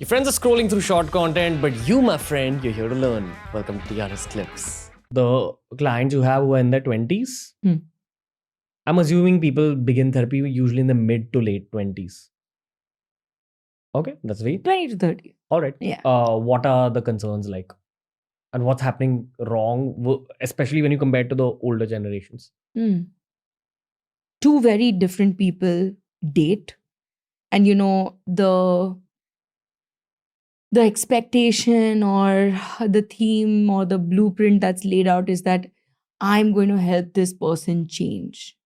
Your friends are scrolling through short content, but you, my friend, you're here to learn. Welcome to TRS Clips. The clients you have who are in their 20s, I'm assuming people begin therapy usually in the mid to late 20s. Okay, that's right. 20 to 30. All right. Yeah. What are the concerns like? And what's happening wrong, especially when you compare to the older generations? Two very different people date. And the expectation or the theme or the blueprint that's laid out is that I'm going to help this person change.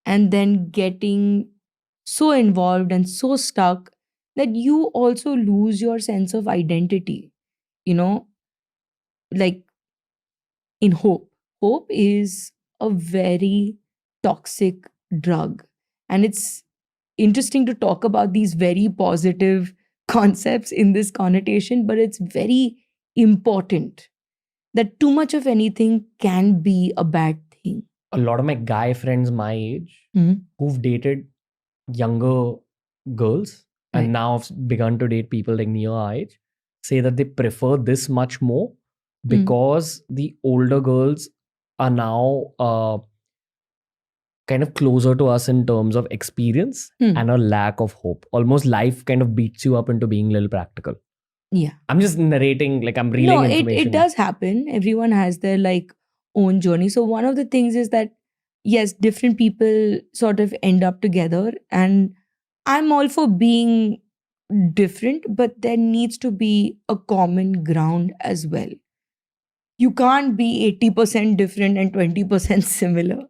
And then getting so involved and so stuck that you also lose your sense of identity. Like in hope. Hope is a very toxic drug. And it's interesting to talk about these very positive concepts in this connotation, but it's very important that too much of anything can be a bad thing. A lot of my guy friends my age Mhm. who've dated younger girls and Right. now have begun to date people like near our age say that they prefer this much more because the older girls are now kind of closer to us in terms of experience and a lack of hope. Almost life kind of beats you up into being a little practical. Yeah. I'm just narrating, like I'm reeling No, information. it does happen. Everyone has their own journey. So one of the things is that yes, different people sort of end up together, and I'm all for being different, but there needs to be a common ground as well. You can't be 80% different and 20% similar.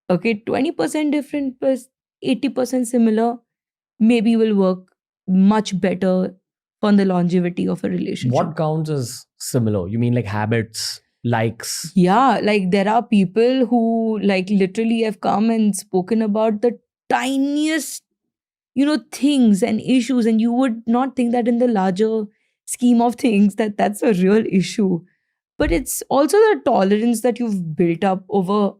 Okay, 20% different plus 80% similar maybe will work much better for the longevity of a relationship. What counts as similar? You mean like habits, likes? Yeah, like there are people who literally have come and spoken about the tiniest, things and issues, and you would not think that in the larger scheme of things that that's a real issue. But it's also the tolerance that you've built up over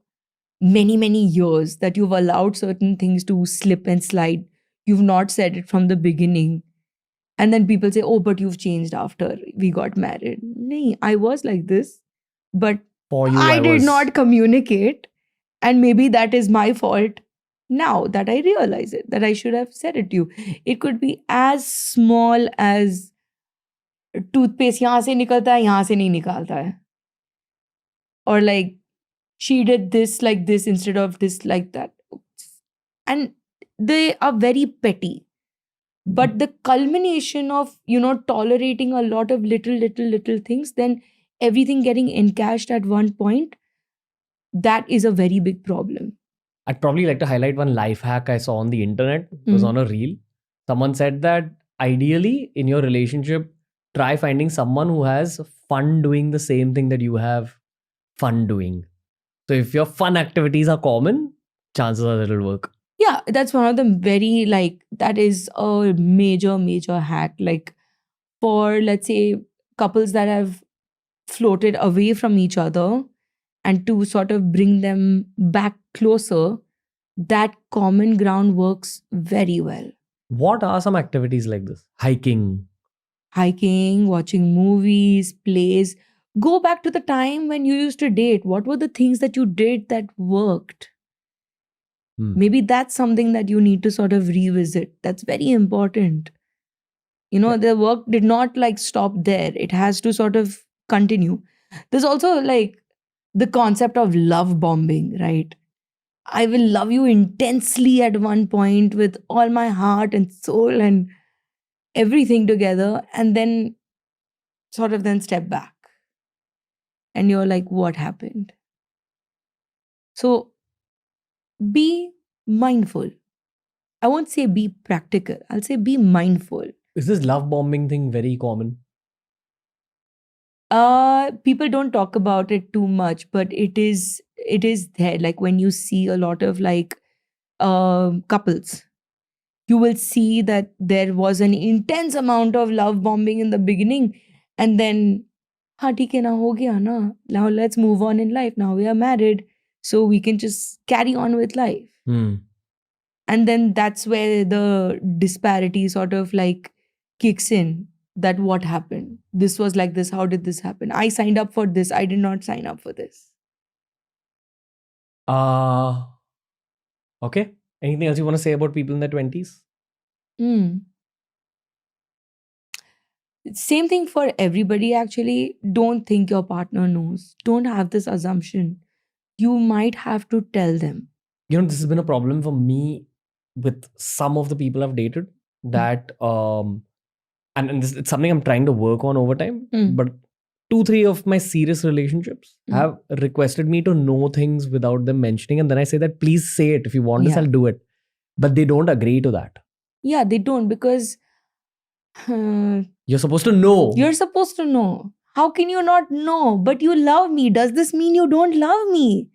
many, many years, that you've allowed certain things to slip and slide. You've not said it from the beginning. And then people say, oh, but you've changed after we got married. No, I was like this, but For you, I did was not communicate. And maybe that is my fault now that I realize it, that I should have said it to you. It could be as small as toothpaste यहाँ से निकलता है, यहाँ से नहीं निकालता है. Or like, she did this like this instead of this like that. And they are very petty. But the culmination of, tolerating a lot of little things, then everything getting encashed at one point, that is a very big problem. I'd probably like to highlight one life hack I saw on the internet. It was on a reel. Someone said that ideally in your relationship, try finding someone who has fun doing the same thing that you have fun doing. So if your fun activities are common, chances are it'll work. Yeah, that's one of the very that is a major hack. Like for, let's say, couples that have floated away from each other, and to sort of bring them back closer, that common ground works very well. What are some activities like this? Hiking, Watching movies, plays. Go back to the time when you used to date. What were the things that you did that worked? Maybe that's something that you need to sort of revisit. That's very important. The work did not stop there. It has to sort of continue. There's also the concept of love bombing, right? I will love you intensely at one point with all my heart and soul and everything together, and then sort of then step back. And you're like, what happened? So be mindful. I won't say be practical. I'll say be mindful. Is this love bombing thing very common? People don't talk about it too much, but it is there. Like when you see a lot of couples, you will see that there was an intense amount of love bombing in the beginning, and then हाँ ठीक है ना, हो गया ना, now let's move on in life. Now we are married, so we can just carry on with life. And then that's where the disparity sort of kicks in, that what happened? This was like this. How did this happen? I signed up for this. I did not sign up for this. Okay. Anything else you want to say about people in their 20s? Same thing for everybody, actually. Don't think your partner knows. Don't have this assumption. You might have to tell them. You know, this has been a problem for me with some of the people I've dated, that and this, it's something I'm trying to work on over time. But 2-3 of my serious relationships have requested me to know things without them mentioning, and then I say that, please say it. If you want this, I'll do it. But they don't agree to that. Yeah, they don't, because you're supposed to know. You're supposed to know. How can you not know? But you love me. Does this mean you don't love me?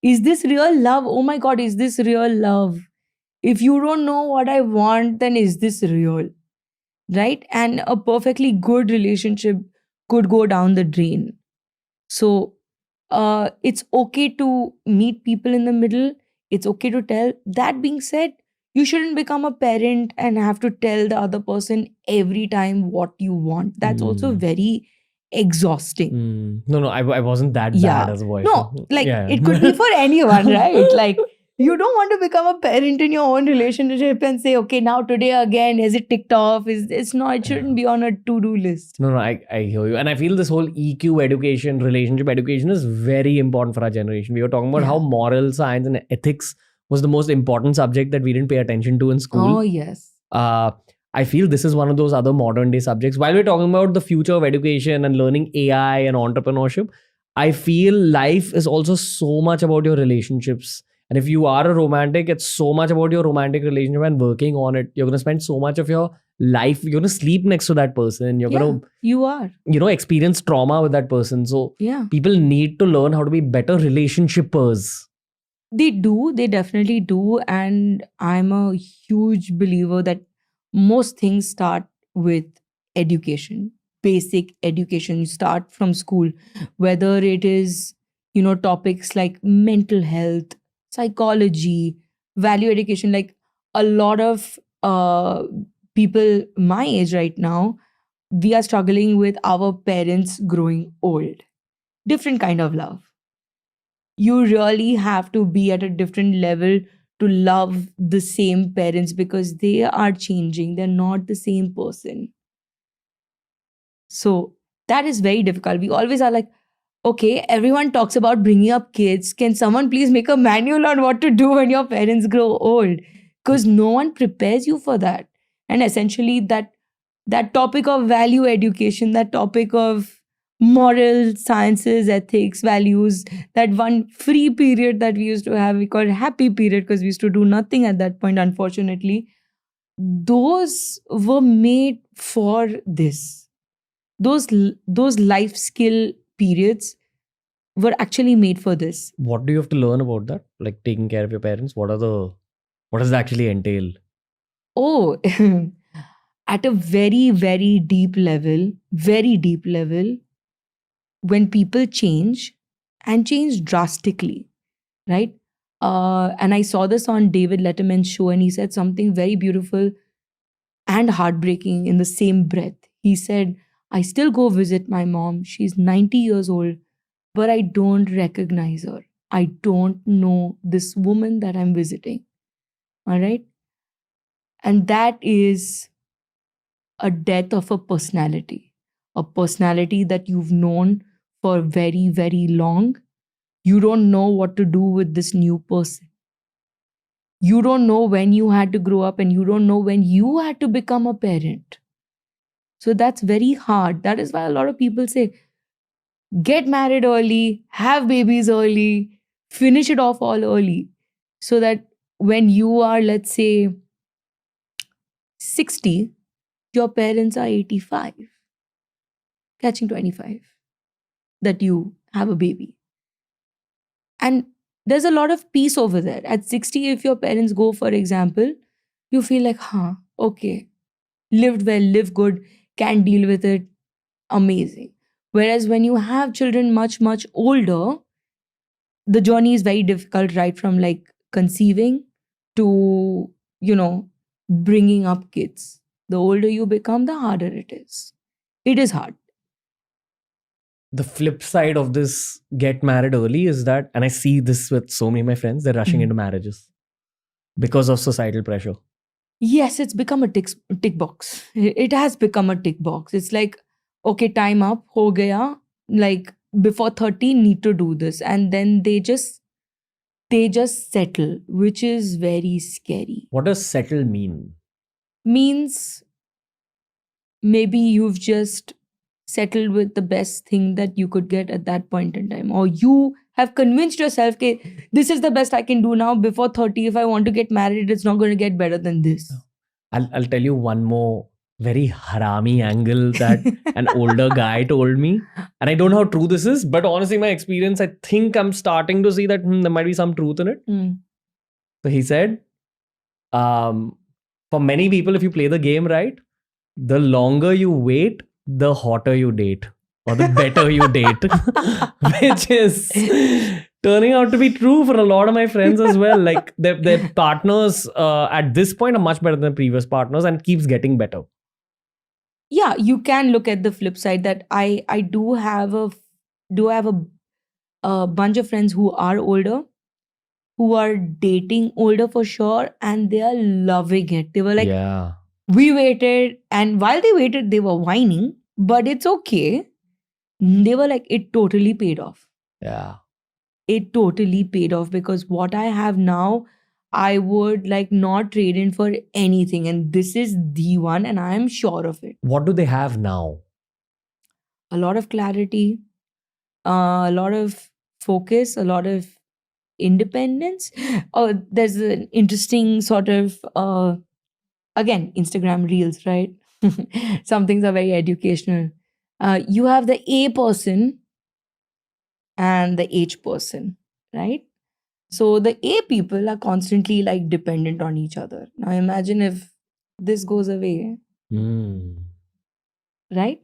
Is this real love? Oh my God, is this real love? If you don't know what I want, then is this real? Right? And a perfectly good relationship could go down the drain. So it's okay to meet people in the middle. It's okay to tell. That being said, you shouldn't become a parent and have to tell the other person every time what you want. That's also very exhausting. No, I wasn't that bad as a boyfriend. No, like it could be for anyone, right? Like, you don't want to become a parent in your own relationship and say, okay, now today again, is it ticked off? It's not, it shouldn't be on a to-do list. No, I hear you. And I feel this whole EQ education, relationship education is very important for our generation. We were talking about how moral science and ethics was the most important subject that we didn't pay attention to in school. Oh, yes. I feel this is one of those other modern day subjects. While we're talking about the future of education and learning AI and entrepreneurship, I feel life is also so much about your relationships. And if you are a romantic, it's so much about your romantic relationship and working on it. You're going to spend so much of your life. You're going to sleep next to that person. You're going to, experience trauma with that person. So people need to learn how to be better relationshipers. They do. They definitely do. And I'm a huge believer that most things start with education, basic education. You start from school, whether it is, topics like mental health, psychology, value education. Like, a lot of people my age right now, we are struggling with our parents growing old. Different kind of love. You really have to be at a different level to love the same parents, because they are changing. They're not the same person. So that is very difficult. We always are like, okay, everyone talks about bringing up kids. Can someone please make a manual on what to do when your parents grow old? Because no one prepares you for that. And essentially that topic of value education, that topic of moral sciences, ethics, values, that one free period that we used to have, we called happy period, because we used to do nothing at that point, unfortunately. Those were made for this. Those life skill periods were actually made for this. What do you have to learn about that? Like taking care of your parents? What does that actually entail? Oh, at a very, very deep level, when people change and change drastically, right? And I saw this on David Letterman's show, and he said something very beautiful and heartbreaking in the same breath. He said, I still go visit my mom. She's 90 years old, but I don't recognize her. I don't know this woman that I'm visiting. All right? And that is a death of a personality that you've known for very, very long. You don't know what to do with this new person. You don't know when you had to grow up, and you don't know when you had to become a parent. So that's very hard. That is why a lot of people say, get married early, have babies early, finish it off all early, so that when you are, let's say, 60, your parents are 85, catching 25, that you have a baby. And there's a lot of peace over there. At 60, if your parents go, for example, you feel like, okay, lived well, live good, can deal with it, amazing. Whereas when you have children much, much older, the journey is very difficult, right from like conceiving to, bringing up kids. The older you become, the harder it is. It is hard. The flip side of this get married early is that, and I see this with so many of my friends, they're rushing into marriages because of societal pressure. Yes, it's become a tick box. It has become a tick box. It's like, okay, time up, ho gaya. Like before 30, need to do this. And then they just settle, which is very scary. What does settle mean? Means maybe you've just settled with the best thing that you could get at that point in time, or you have convinced yourself that this is the best I can do now. Before 30, if I want to get married, it's not going to get better than this. I'll tell you one more very harami angle that an older guy told me, and I don't know how true this is, but honestly my experience, I think I'm starting to see that there might be some truth in it. So he said, for many people, if you play the game right, the longer you wait, the hotter you date, or the better you date, which is turning out to be true for a lot of my friends as well. Like their partners at this point are much better than previous partners and keeps getting better. Yeah, you can look at the flip side that I do have a bunch of friends who are older, who are dating older for sure, and they are loving it. They were like, yeah, we waited, and while they waited, they were whining, but it's okay. They were like, it totally paid off. Yeah. It totally paid off, because what I have now, I would like not trade in for anything. And this is the one, and I am sure of it. What do they have now? A lot of clarity, a lot of focus, a lot of independence. There's an interesting sort of, again, Instagram reels, right? Some things are very educational. You have the A person and the H person, right? So the A people are constantly like dependent on each other. Now imagine if this goes away, right?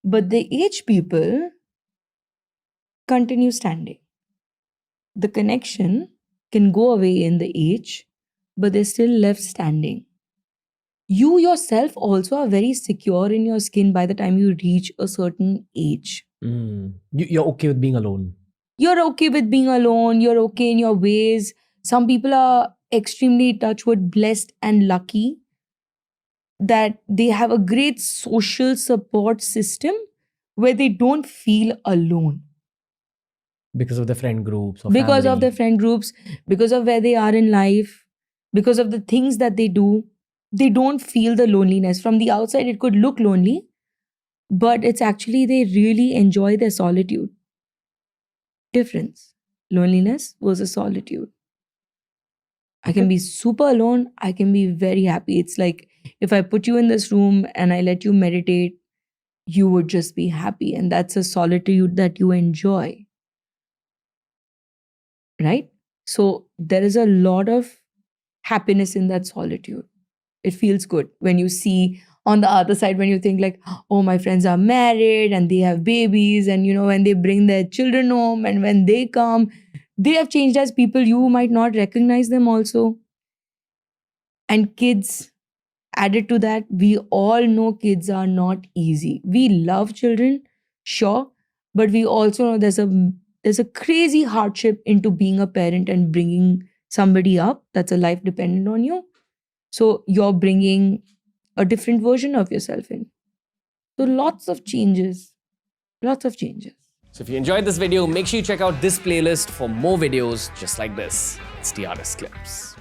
But the H people continue standing. The connection can go away in the H, but they're still left standing. You yourself also are very secure in your skin by the time you reach a certain age. You're okay with being alone. You're okay with being alone. You're okay in your ways. Some people are extremely touchwood blessed and lucky that they have a great social support system where they don't feel alone. Because of the friend groups. Because of their friend groups, because of where they are in life, because of the things that they do. They don't feel the loneliness. From the outside, it could look lonely, but it's actually they really enjoy their solitude. Difference. Loneliness versus solitude. I can be super alone. I can be very happy. It's like if I put you in this room and I let you meditate, you would just be happy. And that's a solitude that you enjoy. Right? So there is a lot of happiness in that solitude. It feels good when you see on the other side, when you think like, oh, my friends are married and they have babies, and when they bring their children home and when they come, they have changed as people. You might not recognize them also. And kids, added to that, we all know kids are not easy. We love children, sure, but we also know there's a crazy hardship into being a parent and bringing somebody up. That's a life dependent on you. So you're bringing a different version of yourself in. So lots of changes. Lots of changes. So if you enjoyed this video, make sure you check out this playlist for more videos just like this. It's TRS Clips.